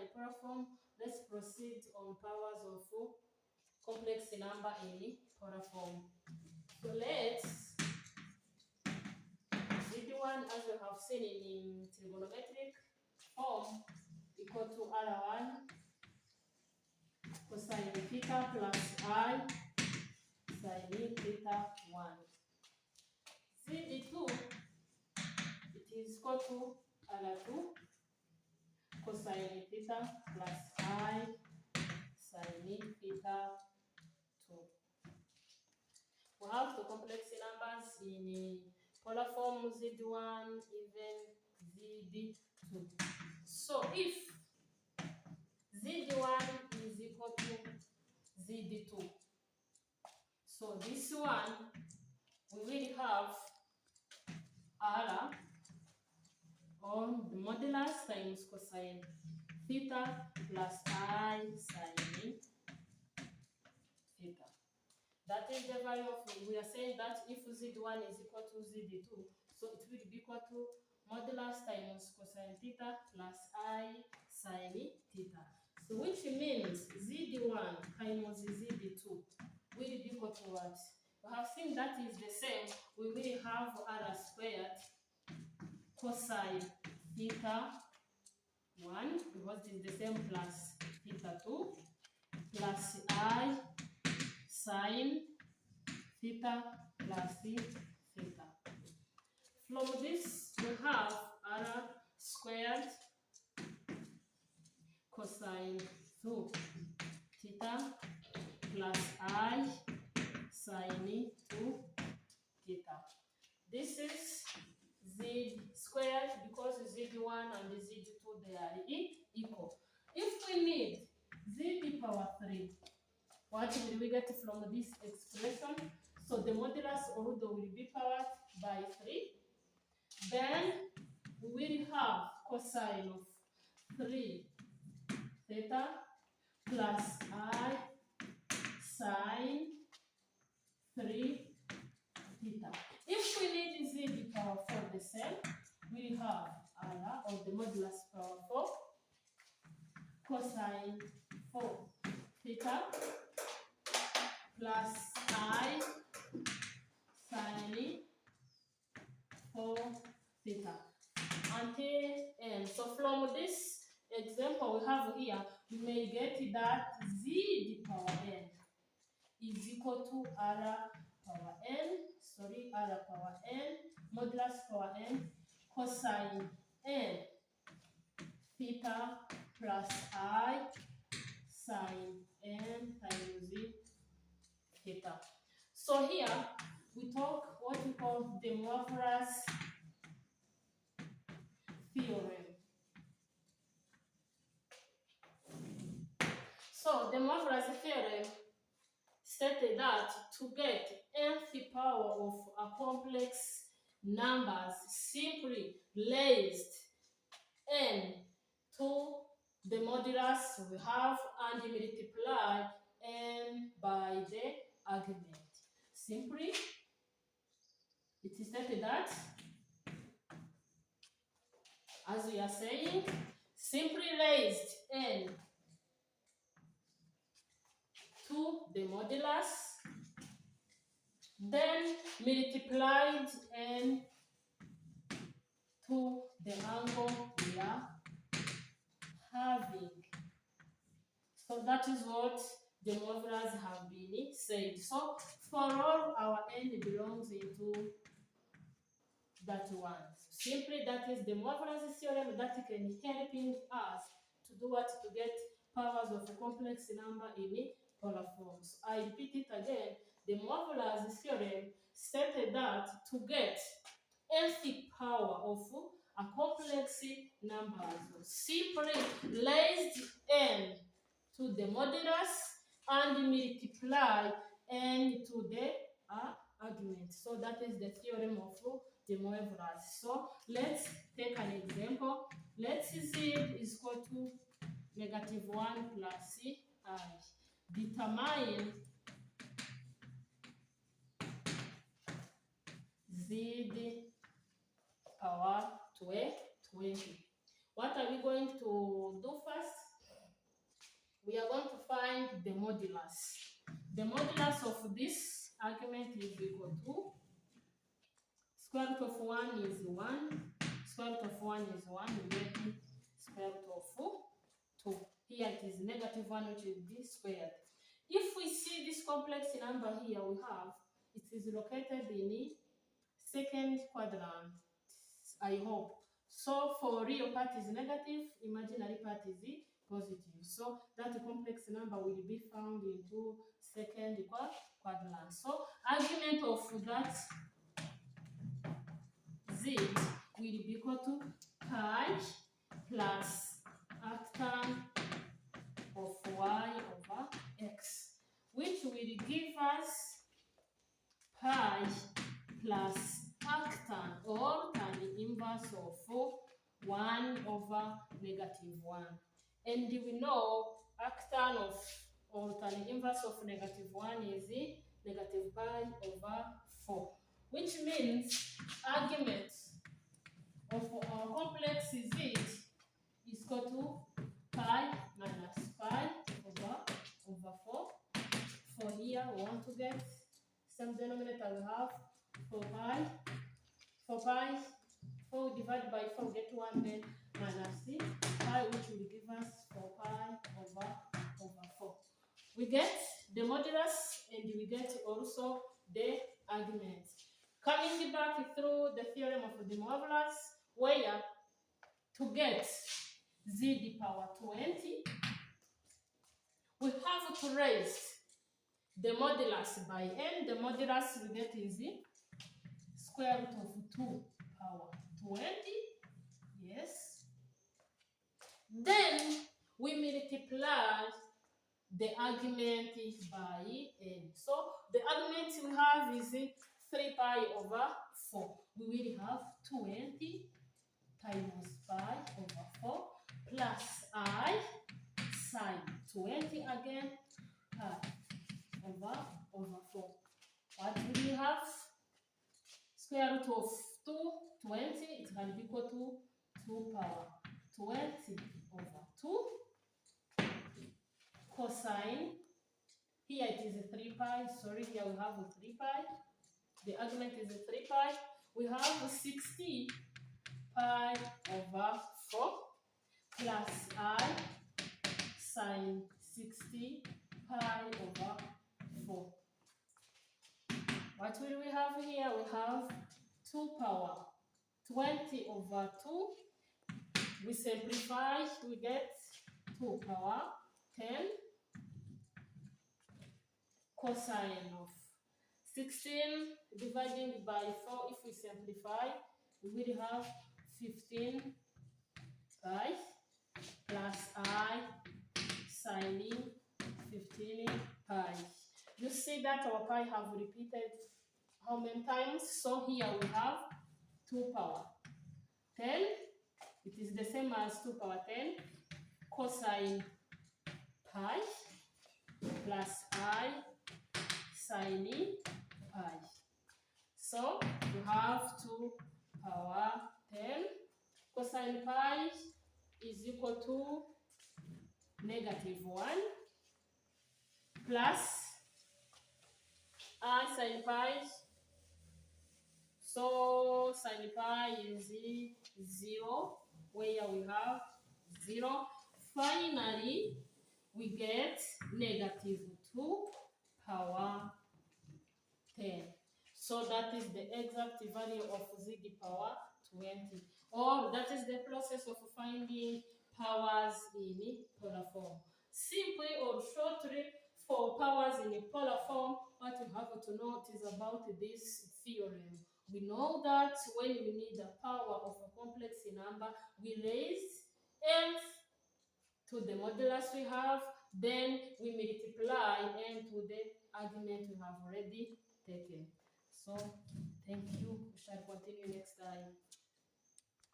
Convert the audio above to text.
in polar form. Let's proceed on powers of complex number in polar form. So let's Z1, as we have seen in trigonometric form, equal to R1 cosine theta plus I sine theta 1. Z2, it is equal to R2 cosine theta plus I sine theta 2. We have the complex numbers in polar form Z1, even Z2. So if Z1 is equal to Z2, so this one we will have R on the modulus times cosine theta plus I sine theta. That is the value of, we are saying that if Z1 is equal to Z2, so it will be equal to modulus times cosine theta plus I sine theta. So which means Z1 times Z2 will be equal to what? We have seen that is the same. We will have R squared cosine theta 1, because it is the same, plus theta 2 plus I sine theta plus theta. From this we have R squared cosine 2 theta plus I sine 2 theta. This is Z squared because Z1 and Z2 they are equal. If we need Z power 3, what will we get from this expression? So the modulus although will be powered by 3. Then we will have cosine of 3 theta plus I sine 3 theta. If we need Z power 4 the same, we have R or the modulus power 4 cosine 4 theta plus I sine 4 theta until n. So from this example we have here, we may get that Z power n is equal to R power n, modulus power n, cosine n theta plus I sine n times theta. So here we talk what we call De Moivre's theorem. So De Moivre's theorem stated that to get nth power of a complex numbers, simply raised n to the modulus we have and multiply n by the argument. Simply, it is stated that, as we are saying, simply raised n to the modulus, then multiplied n to the angle we are having. So that is what the Moivre's have been said. So for all our n belongs into that one. Simply that is the Moivre's theorem that can helping us to do what? To get powers of a complex number in polar forms. I repeat it again. The Moivre's theorem stated that to get nth power of a complex number, simply raised n to the modulus and multiply n to the argument. So that is the theorem of De Moivre's. So let's take an example. Let's see Z is equal to -1 plus I. Determine Z power 20. What are we going to do first? we are going to find the modulus. The modulus of this argument is equal to square root of 1 is 1, square root of 1 is 1, we get square root of 2. Here it is negative 1, which will be squared. If we see this complex number here, we have, it is located in the second quadrant, I hope. So for real part is negative, imaginary part is positive. So that complex number will be found into second quadrant. So argument of that z will be equal to pi plus arctan of y over x, which will give us pi plus arctan or tan inverse of 1 over negative 1. And we know arctan of or tan inverse of negative 1 is negative pi over 4, which means argument of our complex is equal to pi minus pi over 4. For here, we want to get some denominator. We have 4 divided by 4, get 1, then minus pi, which will give us 4 pi over 4. We get the modulus and we get also the argument. Coming back through the theorem of the modulus, where to get z to the power 20, we have to raise the modulus by n. The modulus we get is square root of 2 power 20. Yes. Then we multiply the argument by n. So the argument we have is 3 pi over 4. We will have 20 times pi over 4 plus I sine 20 again pi over 4. What will we have? Square root of 20, it can be equal to 2 power 20 over 2 cosine. Here it is 3 pi. Sorry, here we have 3 pi. The argument is 3 pi. We have 60 pi over 4 plus I sine 60 pi over 4. What will we have here? We have 2 power 20 over 2. We simplify, we get 2 power 10 cosine of 16 dividing by 4. If we simplify, we will have 15 pi plus I sine 15 pi. You see that our pi have repeated how many times? So here we have 2 power 10. It is the same as 2 power 10 cosine pi plus I sine pi. So we have 2 power 10 cosine pi is equal to negative 1 plus I sine pi. So sine pi is 0, where we have 0. Finally, we get negative 2 power 10. So that is the exact value of z to the power 20. Or that is the process of finding powers in polar form. Simply or shortly, for powers in polar form, what you have to know is about this theorem. We know that when we need the power of a complex number, we raise n to the modulus we have, then we multiply n to the argument we have already taken. So, thank you. We shall continue next time.